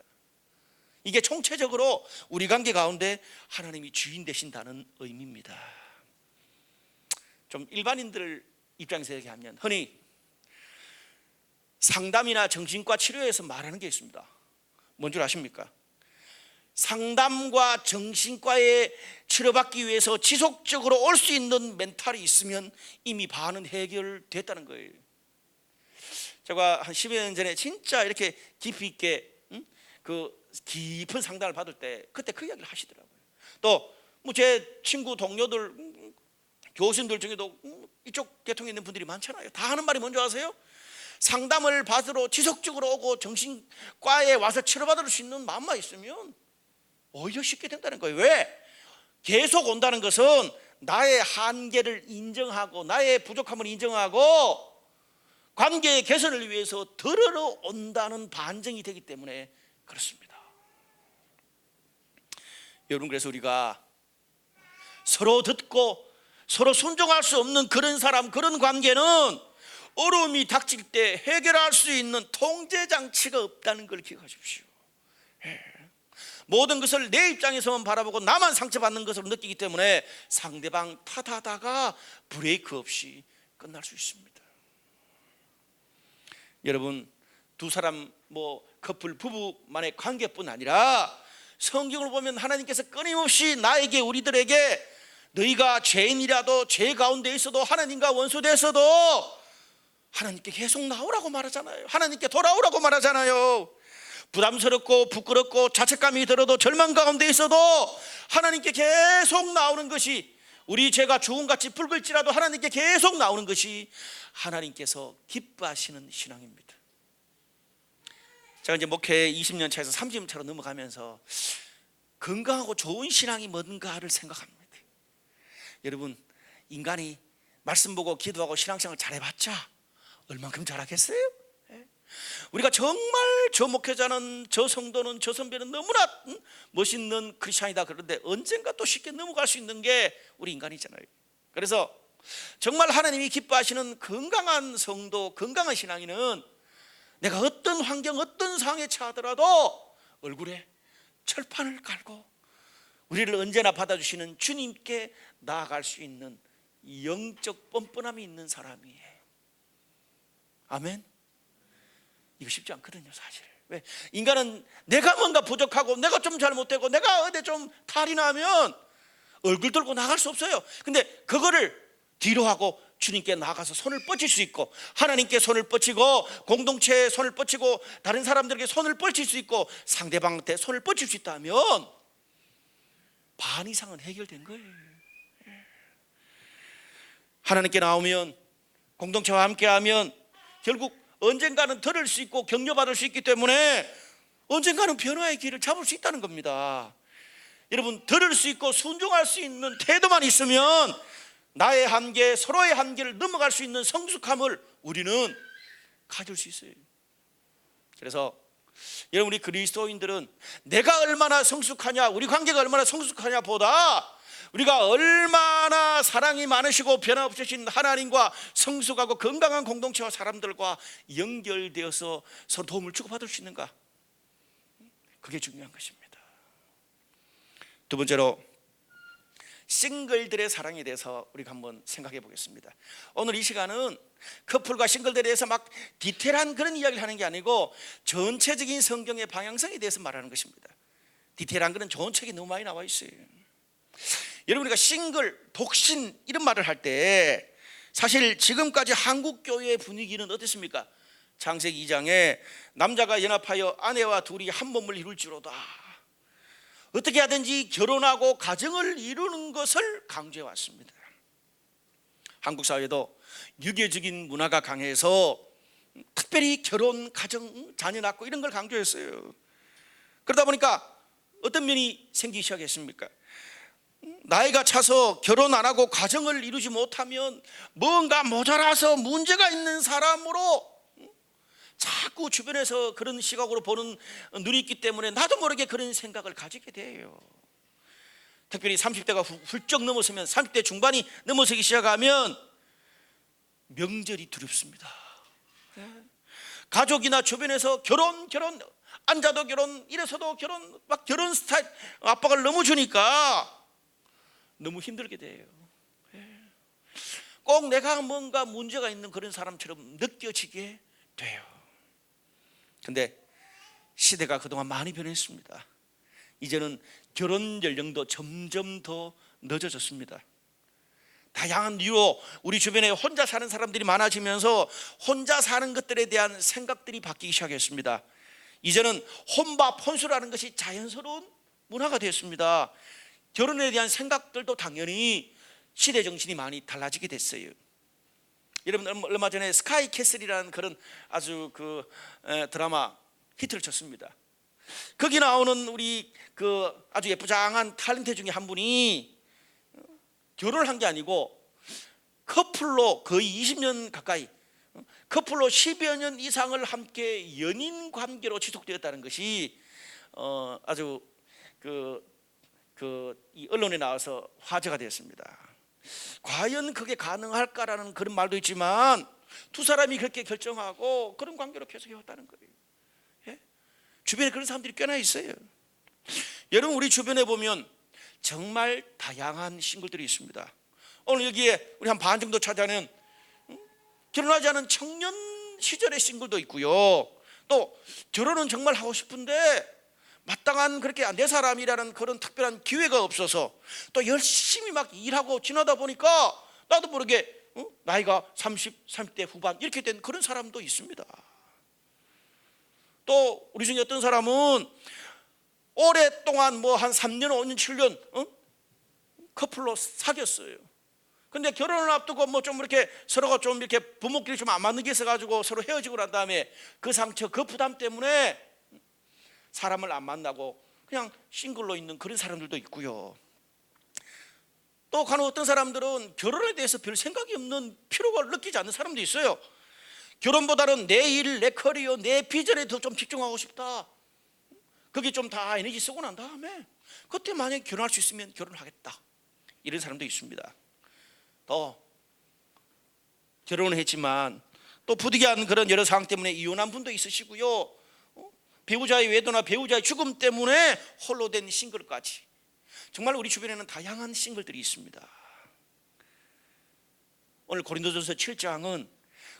이게 총체적으로 우리 관계 가운데 하나님이 주인 되신다는 의미입니다. 좀 일반인들 입장에서 얘기하면 흔히 상담이나 정신과 치료에서 말하는 게 있습니다. 뭔 줄 아십니까? 상담과 정신과에 치료받기 위해서 지속적으로 올 수 있는 멘탈이 있으면 이미 반은 해결됐다는 거예요. 제가 한 10여 년 전에 진짜 이렇게 깊이 있게 그 깊은 상담을 받을 때 그때 그 이야기를 하시더라고요. 또 뭐 제 친구 동료들 교수님들 중에도 이쪽 계통에 있는 분들이 많잖아요. 다 하는 말이 뭔지 아세요? 상담을 받으러 지속적으로 오고 정신과에 와서 치료받을 수 있는 마음만 있으면 오히려 쉽게 된다는 거예요. 왜? 계속 온다는 것은 나의 한계를 인정하고 나의 부족함을 인정하고 관계의 개선을 위해서 들으러 온다는 반증이 되기 때문에 그렇습니다. 여러분, 그래서 우리가 서로 듣고 서로 순종할 수 없는 그런 사람, 그런 관계는 어려움이 닥칠 때 해결할 수 있는 통제장치가 없다는 걸 기억하십시오. 모든 것을 내 입장에서만 바라보고 나만 상처받는 것으로 느끼기 때문에 상대방 탓하다가 브레이크 없이 끝날 수 있습니다. 여러분, 두 사람 커플 부부만의 관계뿐 아니라 성경을 보면 하나님께서 끊임없이 나에게, 우리들에게 너희가 죄인이라도 죄 가운데 있어도 하나님과 원수되어서도 하나님께 계속 나오라고 말하잖아요. 하나님께 돌아오라고 말하잖아요. 부담스럽고 부끄럽고 자책감이 들어도 절망 가운데 있어도 하나님께 계속 나오는 것이, 우리 죄가 주홍같이 붉을지라도 하나님께 계속 나오는 것이 하나님께서 기뻐하시는 신앙입니다. 제가 이제 목회 20년 차에서 30년 차로 넘어가면서 건강하고 좋은 신앙이 뭔가를 생각합니다. 여러분, 인간이 말씀 보고 기도하고 신앙생활 잘해봤자 얼만큼 잘하겠어요? 우리가 정말 저 목회자는, 저 성도는, 저 선배는 너무나 멋있는 크리스찬이다, 그런데 언젠가 또 쉽게 넘어갈 수 있는 게 우리 인간이잖아요. 그래서 정말 하나님이 기뻐하시는 건강한 성도, 건강한 신앙인은 내가 어떤 환경, 어떤 상황에 처하더라도 얼굴에 철판을 깔고 우리를 언제나 받아주시는 주님께 나아갈 수 있는 영적 뻔뻔함이 있는 사람이에요. 아멘. 이거 쉽지 않거든요, 사실. 왜? 인간은 내가 뭔가 부족하고 내가 좀 잘못되고 내가 어디 좀 탈이 나면 얼굴 들고 나갈 수 없어요. 근데 그거를 뒤로 하고 주님께 나가서 손을 뻗칠 수 있고, 하나님께 손을 뻗치고, 공동체에 손을 뻗치고, 다른 사람들에게 손을 뻗칠 수 있고, 상대방한테 손을 뻗칠 수 있다면 반 이상은 해결된 거예요. 하나님께 나오면, 공동체와 함께하면 결국 언젠가는 들을 수 있고 격려받을 수 있기 때문에 언젠가는 변화의 길을 잡을 수 있다는 겁니다. 여러분, 들을 수 있고 순종할 수 있는 태도만 있으면 나의 한계, 서로의 한계를 넘어갈 수 있는 성숙함을 우리는 가질 수 있어요. 그래서 여러분, 우리 그리스도인들은 내가 얼마나 성숙하냐, 우리 관계가 얼마나 성숙하냐 보다 우리가 얼마나 사랑이 많으시고 변함없으신 하나님과 성숙하고 건강한 공동체와 사람들과 연결되어서 서로 도움을 주고받을 수 있는가, 그게 중요한 것입니다. 두 번째로, 싱글들의 사랑에 대해서 우리가 한번 생각해 보겠습니다. 오늘 이 시간은 커플과 싱글들에 대해서 막 디테일한 그런 이야기를 하는 게 아니고 전체적인 성경의 방향성에 대해서 말하는 것입니다. 디테일한 그런 좋은 책이 너무 많이 나와 있어요. 여러분, 우리가 싱글, 독신 이런 말을 할 때 사실 지금까지 한국 교회의 분위기는 어땠습니까? 창세기 2장에 남자가 연합하여 아내와 둘이 한 몸을 이룰지로다, 어떻게 하든지 결혼하고 가정을 이루는 것을 강조해 왔습니다. 한국 사회도 유교적인 문화가 강해서 특별히 결혼, 가정, 자녀 낳고 이런 걸 강조했어요. 그러다 보니까 어떤 면이 생기기 시작했습니까? 나이가 차서 결혼 안 하고 가정을 이루지 못하면 뭔가 모자라서 문제가 있는 사람으로 자꾸 주변에서 그런 시각으로 보는 눈이 있기 때문에 나도 모르게 그런 생각을 가지게 돼요. 특별히 30대가 훌쩍 넘어서면, 30대 중반이 넘어서기 시작하면 명절이 두렵습니다. 가족이나 주변에서 결혼, 앉아도 결혼, 이래서도 결혼, 막 결혼 스타일 압박을 너무 주니까 너무 힘들게 돼요. 꼭 내가 뭔가 문제가 있는 그런 사람처럼 느껴지게 돼요. 근데 시대가 그동안 많이 변했습니다. 이제는 결혼 연령도 점점 더 늦어졌습니다. 다양한 이유로 우리 주변에 혼자 사는 사람들이 많아지면서 혼자 사는 것들에 대한 생각들이 바뀌기 시작했습니다. 이제는 혼밥, 혼수라는 것이 자연스러운 문화가 되었습니다. 결혼에 대한 생각들도 당연히 시대 정신이 많이 달라지게 됐어요. 여러분, 얼마 전에 스카이 캐슬이라는 그런 아주 드라마 히트를 쳤습니다. 거기 나오는 우리 아주 예쁘장한 탤런트 중에 한 분이 결혼을 한 게 아니고 커플로 거의 20년 가까이, 커플로 10여 년 이상을 함께 연인 관계로 지속되었다는 것이 아주 이 언론에 나와서 화제가 되었습니다. 과연 그게 가능할까라는 그런 말도 있지만 두 사람이 그렇게 결정하고 그런 관계로 계속 해왔다는 거예요. 예? 주변에 그런 사람들이 꽤나 있어요. 여러분, 우리 주변에 보면 정말 다양한 싱글들이 있습니다. 오늘 여기에 우리 한 반 정도 차지하는 결혼하지 않은 청년 시절의 싱글도 있고요, 또 결혼은 정말 하고 싶은데 마땅한 그렇게 내 사람이라는 그런 특별한 기회가 없어서 또 열심히 막 일하고 지나다 보니까 나도 모르게 나이가 30대 후반 이렇게 된 그런 사람도 있습니다. 또 우리 중에 어떤 사람은 오랫동안 한 3년, 5년, 7년 커플로 사귀었어요. 근데 결혼을 앞두고 좀 이렇게 서로가 좀 이렇게 부모끼리 좀 안 맞는 게 있어가지고 서로 헤어지고 난 다음에 그 상처, 그 부담 때문에 사람을 안 만나고 그냥 싱글로 있는 그런 사람들도 있고요. 또 간혹 어떤 사람들은 결혼에 대해서 별 생각이 없는 필요가 느끼지 않는 사람도 있어요. 결혼보다는 내 일, 내 커리어, 내 비전에 더 좀 집중하고 싶다. 그게 좀 다 에너지 쓰고 난 다음에 그때 만약에 결혼할 수 있으면 결혼하겠다, 이런 사람도 있습니다. 또 결혼을 했지만 또 부득이한 그런 여러 상황 때문에 이혼한 분도 있으시고요, 배우자의 외도나 배우자의 죽음 때문에 홀로 된 싱글까지, 정말 우리 주변에는 다양한 싱글들이 있습니다. 오늘 고린도전서 7장은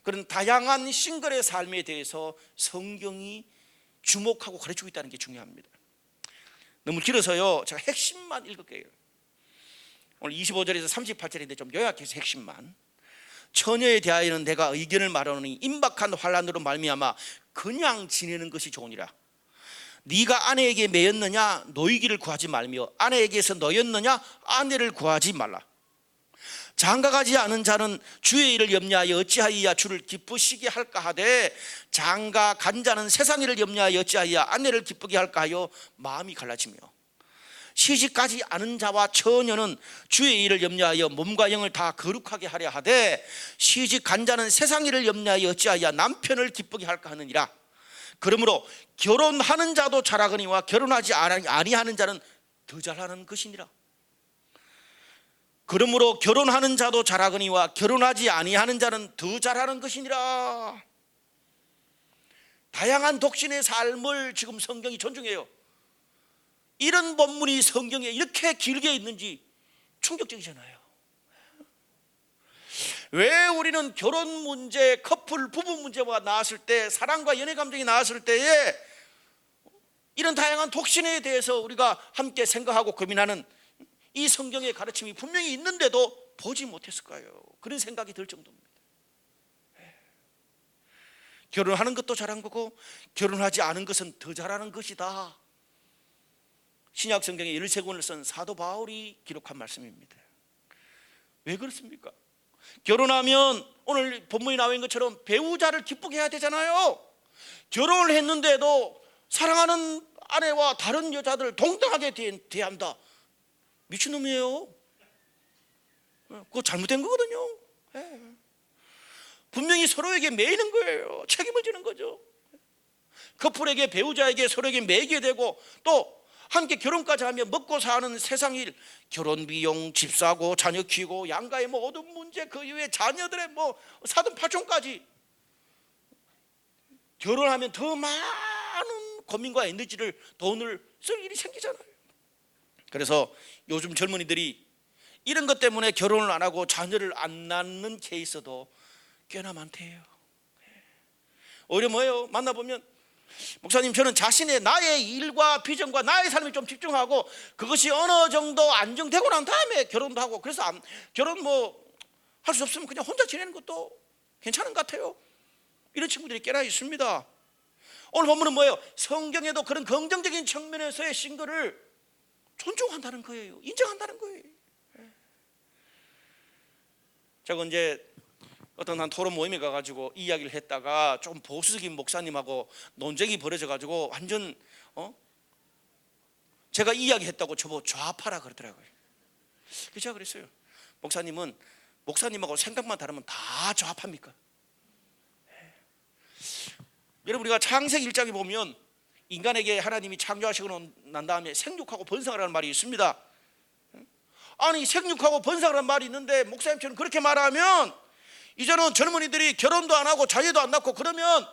그런 다양한 싱글의 삶에 대해서 성경이 주목하고 가르치고 있다는 게 중요합니다. 너무 길어서요, 제가 핵심만 읽을게요. 오늘 25절에서 38절인데 좀 요약해서 핵심만. 처녀에 대하여는 내가 의견을 말하노니 임박한 환난으로 말미암아 그냥 지내는 것이 좋으니라. 네가 아내에게 매였느냐 노이기를 구하지 말며 아내에게서 너였느냐 아내를 구하지 말라. 장가가지 않은 자는 주의 일을 염려하여 어찌하여 주를 기쁘시게 할까 하되 장가간 자는 세상 일을 염려하여 어찌하여 아내를 기쁘게 할까 하여 마음이 갈라지며 시집가지 않은 자와 처녀는 주의 일을 염려하여 몸과 영을 다 거룩하게 하려 하되 시집간 자는 세상 일을 염려하여 어찌하여 남편을 기쁘게 할까 하느니라. 그러므로 결혼하는 자도 잘하거니와 결혼하지 아니하는 자는 더 잘하는 것이니라. 그러므로 결혼하는 자도 잘하거니와 결혼하지 아니하는 자는 더 잘하는 것이니라. 다양한 독신의 삶을 지금 성경이 존중해요. 이런 본문이 성경에 이렇게 길게 있는지 충격적이잖아요. 왜 우리는 결혼 문제, 커플, 부부 문제가 나왔을 때, 사랑과 연애 감정이 나왔을 때에 이런 다양한 독신에 대해서 우리가 함께 생각하고 고민하는 이 성경의 가르침이 분명히 있는데도 보지 못했을까요? 그런 생각이 들 정도입니다. 결혼하는 것도 잘한 거고 결혼하지 않은 것은 더 잘하는 것이다. 신약 성경에 13권을 쓴 사도 바울이 기록한 말씀입니다. 왜 그렇습니까? 결혼하면 오늘 본문에 나와 있는 것처럼 배우자를 기쁘게 해야 되잖아요. 결혼을 했는데도 사랑하는 아내와 다른 여자들 동등하게 대한다. 미친놈이에요. 그거 잘못된 거거든요. 분명히 서로에게 매이는 거예요. 책임을 지는 거죠. 커플에게, 배우자에게 서로에게 매이게 되고 또 함께 결혼까지 하면 먹고 사는 세상 일, 결혼 비용, 집 사고, 자녀 키우고, 양가의 모든 문제, 그 이후에 자녀들의 사돈 파촌까지 결혼하면 더 많은 고민과 에너지를, 돈을 쓸 일이 생기잖아요. 그래서 요즘 젊은이들이 이런 것 때문에 결혼을 안 하고 자녀를 안 낳는 케이스도 꽤나 많대요. 오히려 뭐예요? 만나보면 목사님, 저는 자신의 나의 일과 비전과 나의 삶에 좀 집중하고 그것이 어느 정도 안정되고 난 다음에 결혼도 하고, 그래서 결혼 할 수 없으면 그냥 혼자 지내는 것도 괜찮은 것 같아요. 이런 친구들이 꽤나 있습니다. 오늘 본문은 뭐예요? 성경에도 그런 긍정적인 측면에서의 싱글을 존중한다는 거예요. 인정한다는 거예요. 제가 이제 어떤 한 토론 모임에 가가지고 이야기를 했다가 좀 보수적인 목사님하고 논쟁이 벌어져가지고 완전 제가 이야기했다고 저보고 좌파라 그러더라고요. 그래서 제가 그랬어요. 목사님하고 생각만 다르면 다 좌파입니까? 여러분, 우리가 창세기 1장에 보면 인간에게 하나님이 창조하시고 난 다음에 생육하고 번성하라는 말이 있습니다. 아니, 생육하고 번성하라는 말이 있는데 목사님처럼 그렇게 말하면 이제는 젊은이들이 결혼도 안 하고 자녀도 안 낳고 그러면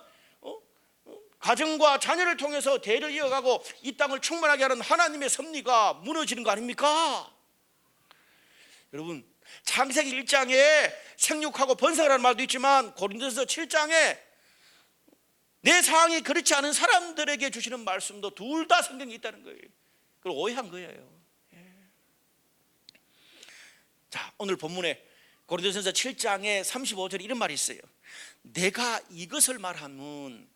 가정과 자녀를 통해서 대를 이어가고 이 땅을 충만하게 하는 하나님의 섭리가 무너지는 거 아닙니까? 여러분, 창세기 1장에 생육하고 번성하라는 말도 있지만 고린도서 7장에 내 상황이 그렇지 않은 사람들에게 주시는 말씀도 둘 다 성경에 있다는 거예요. 그걸 오해한 거예요. 자, 오늘 본문에 고린도전서 7장에 35절에 이런 말이 있어요. 내가 이것을 말하면,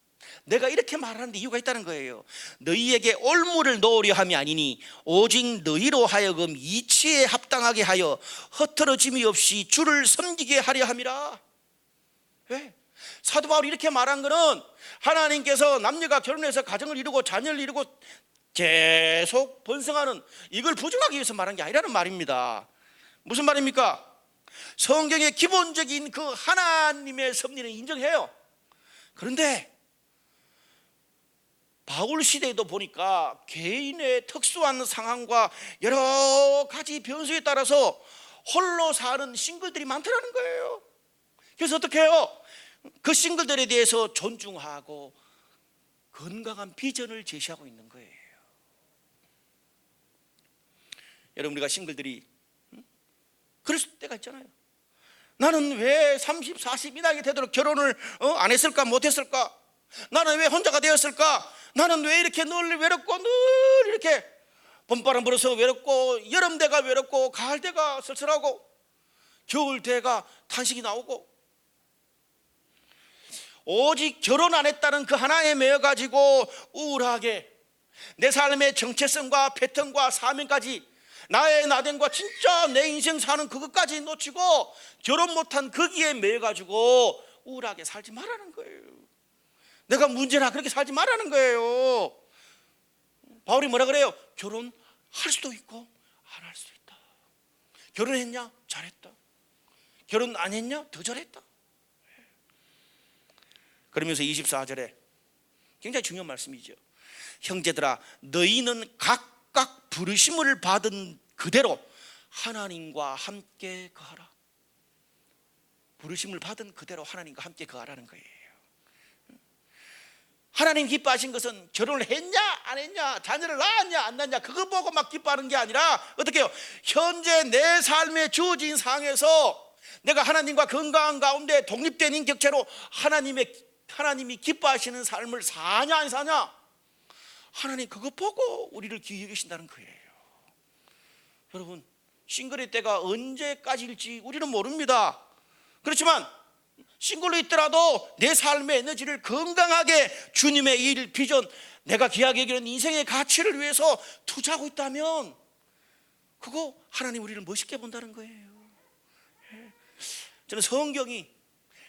내가 이렇게 말하는데 이유가 있다는 거예요. 너희에게 올무를 놓으려 함이 아니니 오직 너희로 하여금 이치에 합당하게 하여 흐트러짐이 없이 주를 섬기게 하려 함이라. 왜? 사도 바울이 이렇게 말한 거는 하나님께서 남녀가 결혼해서 가정을 이루고 자녀를 이루고 계속 번성하는 이걸 부정하기 위해서 말한 게 아니라는 말입니다. 무슨 말입니까? 성경의 기본적인 그 하나님의 섭리는 인정해요. 그런데 바울 시대에도 보니까 개인의 특수한 상황과 여러 가지 변수에 따라서 홀로 사는 싱글들이 많더라는 거예요. 그래서 어떻게 해요? 그 싱글들에 대해서 존중하고 건강한 비전을 제시하고 있는 거예요. 여러분, 우리가 싱글들이 그럴 때가 있잖아요. 나는 왜 30, 40 이 나이가 되도록 결혼을 안 했을까, 못했을까? 나는 왜 혼자가 되었을까? 나는 왜 이렇게 늘 외롭고 늘 이렇게 봄바람 불어서 외롭고 여름대가 외롭고 가을대가 쓸쓸하고 겨울대가 탄식이 나오고 오직 결혼 안 했다는 그 하나에 매여가지고 우울하게 내 삶의 정체성과 패턴과 사명까지 나의 나됨과 진짜 내 인생 사는 그것까지 놓치고 결혼 못한 거기에 매여가지고 우울하게 살지 말라는 거예요. 내가 문제나 그렇게 살지 말라는 거예요. 바울이 뭐라 그래요? 결혼할 수도 있고 안 할 수도 있다. 결혼했냐? 잘했다. 결혼 안 했냐? 더 잘했다. 그러면서 24절에 굉장히 중요한 말씀이죠. 형제들아, 너희는 각각 부르심을 받은 그대로 하나님과 함께 거하라. 부르심을 받은 그대로 하나님과 함께 거하라는 거예요. 하나님 기뻐하신 것은 결혼을 했냐 안 했냐, 자녀를 낳았냐 안 낳았냐 그거 보고 막 기뻐하는 게 아니라 어떻게 해요? 현재 내 삶에 주어진 상황에서 내가 하나님과 건강한 가운데 독립된 인격체로 하나님이 기뻐하시는 삶을 사냐 안 사냐, 하나님 그거 보고 우리를 기억해 계신다는 거예요. 여러분, 싱글의 때가 언제까지일지 우리는 모릅니다. 그렇지만 싱글로 있더라도 내 삶의 에너지를 건강하게 주님의 일, 비전, 내가 귀하게 여기는 인생의 가치를 위해서 투자하고 있다면 그거 하나님 우리를 멋있게 본다는 거예요. 저는 성경이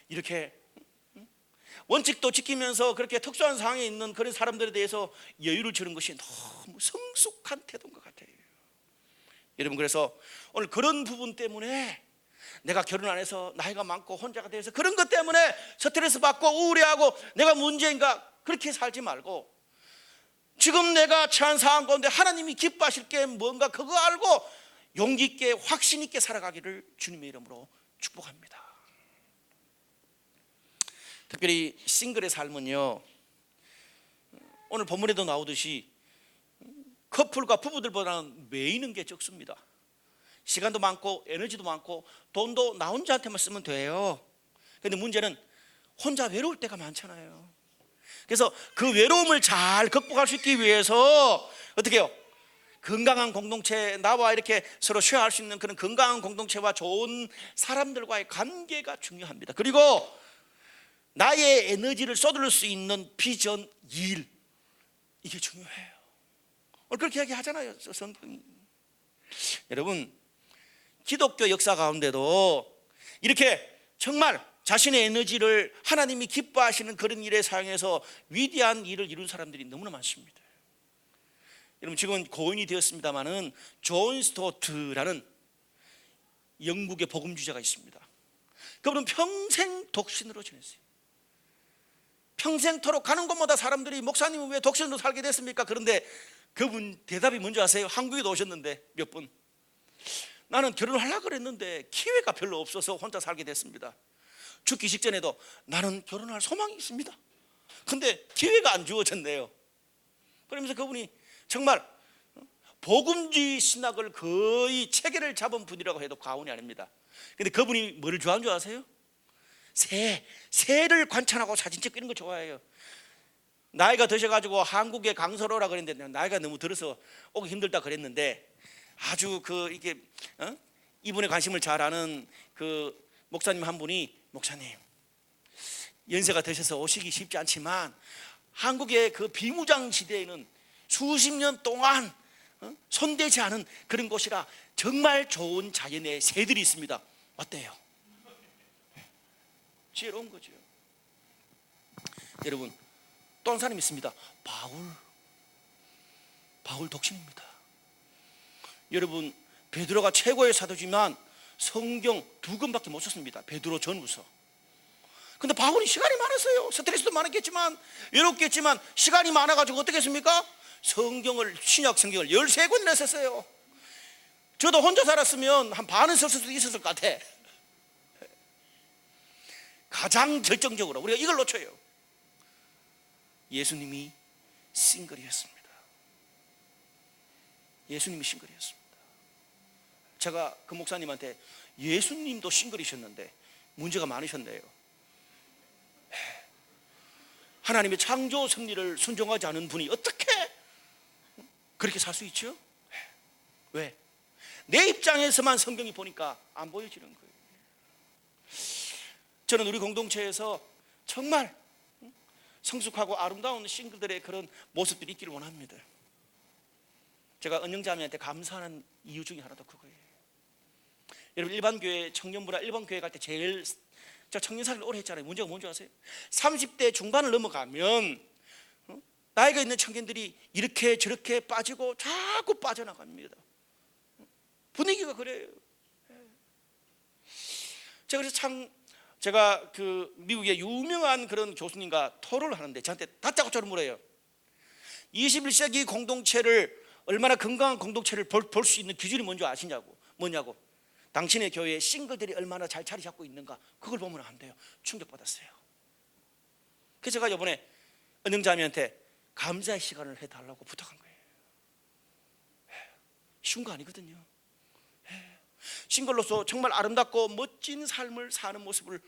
이렇게 원칙도 지키면서 그렇게 특수한 상황에 있는 그런 사람들에 대해서 여유를 주는 것이 너무 성숙한 태도인 것 같아요. 여러분, 그래서 오늘 그런 부분 때문에 내가 결혼 안 해서 나이가 많고 혼자가 돼서 그런 것 때문에 스트레스 받고 우울해하고 내가 문제인가 그렇게 살지 말고 지금 내가 처한 상황 가운데 하나님이 기뻐하실 게 뭔가 그거 알고 용기 있게 확신 있게 살아가기를 주님의 이름으로 축복합니다. 특별히 싱글의 삶은요, 오늘 본문에도 나오듯이 커플과 부부들보다는 매이는 게 적습니다. 시간도 많고 에너지도 많고 돈도 나 혼자한테만 쓰면 돼요. 그런데 문제는 혼자 외로울 때가 많잖아요. 그래서 그 외로움을 잘 극복할 수 있기 위해서 어떻게 해요? 건강한 공동체, 나와 이렇게 서로 쉐어할 수 있는 그런 건강한 공동체와 좋은 사람들과의 관계가 중요합니다. 그리고 나의 에너지를 쏟을 수 있는 비전, 일, 이게 중요해요. 오늘 그렇게 이야기하잖아요, 성경이. 여러분, 기독교 역사 가운데도 이렇게 정말 자신의 에너지를 하나님이 기뻐하시는 그런 일에 사용해서 위대한 일을 이룬 사람들이 너무나 많습니다. 여러분, 지금 고인이 되었습니다마는 존 스토트라는 영국의 복음주자가 있습니다. 그분은 평생 독신으로 지냈어요. 평생토록 가는 곳마다 사람들이 목사님은 왜 독신으로 살게 됐습니까? 그런데 그분 대답이 뭔지 아세요? 한국에도 오셨는데 몇 분, 나는 결혼을 하려고 그랬는데 기회가 별로 없어서 혼자 살게 됐습니다. 죽기 직전에도 나는 결혼할 소망이 있습니다. 근데 기회가 안 주어졌네요. 그러면서 그분이 정말 복음주의 신학을 거의 체계를 잡은 분이라고 해도 과언이 아닙니다. 근데 그분이 뭐를 좋아하는 줄 아세요? 새를 관찰하고 사진 찍고 이런 거 좋아해요. 나이가 드셔가지고 한국에 강서로라 그랬는데 나이가 너무 들어서 오기 힘들다 그랬는데 아주 이게 이분의 관심을 잘 아는 그 목사님 한 분이, 목사님 연세가 드셔서 오시기 쉽지 않지만 한국의 그 비무장 시대에는 수십 년 동안 손대지 않은 그런 곳이라 정말 좋은 자연의 새들이 있습니다. 어때요? 지혜로운 거죠. 여러분, 또 한 사람이 있습니다. 바울 독신입니다. 여러분, 베드로가 최고의 사도지만 성경 2권밖에 못 썼습니다. 베드로 전후서. 근데 바울이 시간이 많았어요. 스트레스도 많았겠지만 외롭겠지만 시간이 많아가지고 어떻게 했습니까? 신약 성경을 13권이나 썼어요. 저도 혼자 살았으면 한 반은 썼을 수도 있었을 것 같아. 가장 결정적으로 우리가 이걸 놓쳐요. 예수님이 싱글이었습니다. 예수님이 싱글이었습니다. 제가 그 목사님한테 예수님도 싱글이셨는데 문제가 많으셨네요. 하나님의 창조 섭리를 순종하지 않은 분이 어떻게 그렇게 살 수 있죠? 왜? 내 입장에서만 성경이 보니까 안 보여지는 거예요. 저는 우리 공동체에서 정말 성숙하고 아름다운 싱글들의 그런 모습들이 있기를 원합니다. 제가 은영자매한테 감사하는 이유 중에 하나도 그거예요. 여러분, 일반 교회 청년부나 일반 교회 갈 때 제일, 저 청년사를 오래 했잖아요. 문제가 뭔지 아세요? 30대 중반을 넘어가면 나이가 있는 청년들이 이렇게 저렇게 빠지고 자꾸 빠져나갑니다. 분위기가 그래요. 제가 그 미국의 유명한 그런 교수님과 토론을 하는데 저한테 다짜고짜로 물어요. 21세기 공동체를, 얼마나 건강한 공동체를 볼 수 있는 기준이 뭔지 아시냐고. 뭐냐고. 당신의 교회에 싱글들이 얼마나 잘 자리 잡고 있는가, 그걸 보면 안 돼요. 충격받았어요. 그래서 제가 이번에 은영자매한테 감사의 시간을 해달라고 부탁한 거예요. 쉬운 거 아니거든요. 싱글로서 정말 아름답고 멋진 삶을 사는 모습을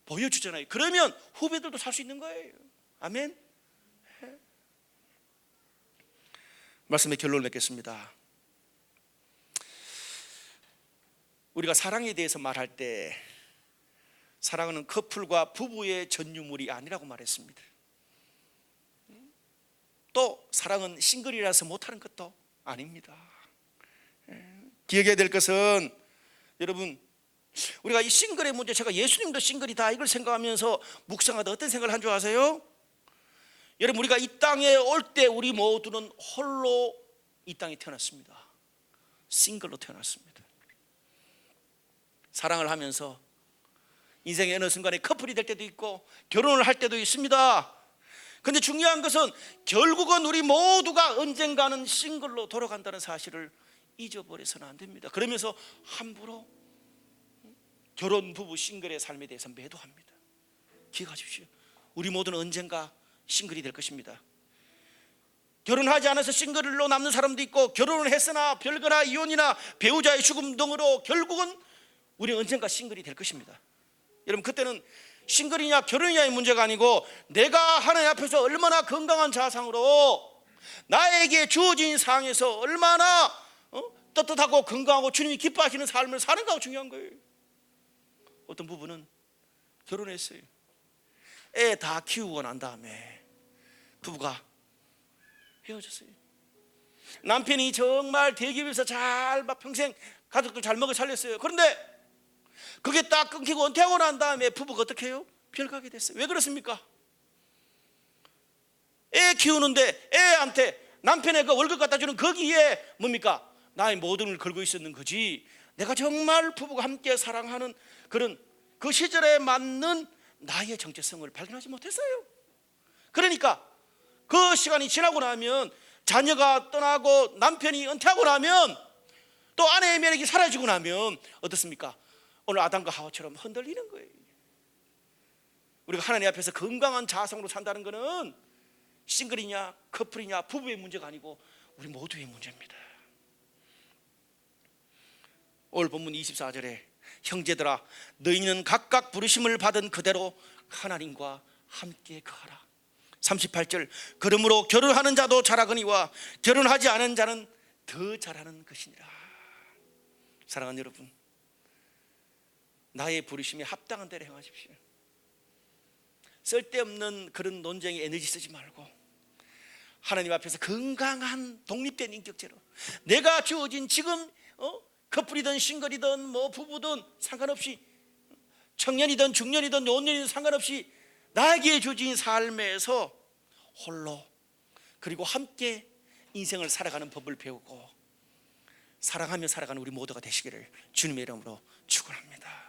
보여주잖아요. 그러면 후배들도 살 수 있는 거예요. 아멘. 말씀의 결론을 맺겠습니다. 우리가 사랑에 대해서 말할 때 사랑은 커플과 부부의 전유물이 아니라고 말했습니다. 또 사랑은 싱글이라서 못하는 것도 아닙니다. 기억해야 될 것은, 여러분, 우리가 이 싱글의 문제, 제가 예수님도 싱글이다 이걸 생각하면서 묵상하다 어떤 생각을 한 줄 아세요? 여러분, 우리가 이 땅에 올 때 우리 모두는 홀로 이 땅에 태어났습니다. 싱글로 태어났습니다. 사랑을 하면서 인생의 어느 순간에 커플이 될 때도 있고 결혼을 할 때도 있습니다. 근데 중요한 것은 결국은 우리 모두가 언젠가는 싱글로 돌아간다는 사실을 잊어버려서는 안 됩니다. 그러면서 함부로 결혼 부부 싱글의 삶에 대해서 매도합니다. 기억하십시오. 우리 모두는 언젠가 싱글이 될 것입니다. 결혼하지 않아서 싱글로 남는 사람도 있고, 결혼을 했으나 별거나 이혼이나 배우자의 죽음 등으로 결국은 우리는 언젠가 싱글이 될 것입니다. 여러분, 그때는 싱글이냐 결혼이냐의 문제가 아니고 내가 하나님 앞에서 얼마나 건강한 자상으로 나에게 주어진 상황에서 얼마나 떳떳하고 건강하고 주님이 기뻐하시는 삶을 사는가가 중요한 거예요. 어떤 부부는 결혼했어요. 애 다 키우고 난 다음에 부부가 헤어졌어요. 남편이 정말 대기업에서 잘 평생 가족들 잘 먹여 살렸어요. 그런데 그게 딱 끊기고 은퇴하고 난 다음에 부부가 어떻게 해요? 별가게 됐어요. 왜 그렇습니까? 애 키우는데 애한테 남편의 그 월급 갖다 주는 거기에 뭡니까? 나의 모든 걸 걸고 있었는 거지. 내가 정말 부부가 함께 사랑하는 그런 그 시절에 맞는 나의 정체성을 발견하지 못했어요. 그러니까 그 시간이 지나고 나면 자녀가 떠나고 남편이 은퇴하고 나면 또 아내의 매력이 사라지고 나면 어떻습니까? 오늘 아담과 하와처럼 흔들리는 거예요. 우리가 하나님 앞에서 건강한 자성으로 산다는 것은 싱글이냐 커플이냐 부부의 문제가 아니고 우리 모두의 문제입니다. 오늘 본문 24절에 형제들아 너희는 각각 부르심을 받은 그대로 하나님과 함께 거하라. 38절 그러므로 결혼하는 자도 잘하거니와 결혼하지 않은 자는 더 잘하는 것이니라. 사랑하는 여러분, 나의 부르심에 합당한 대로 행하십시오. 쓸데없는 그런 논쟁에 에너지 쓰지 말고 하나님 앞에서 건강한 독립된 인격체로 내가 주어진 지금 커플이든 싱글이든 뭐 부부든 상관없이 청년이든 중년이든 노년이든 상관없이 나에게 주어진 삶에서 홀로 그리고 함께 인생을 살아가는 법을 배우고 사랑하며 살아가는 우리 모두가 되시기를 주님의 이름으로 축원합니다.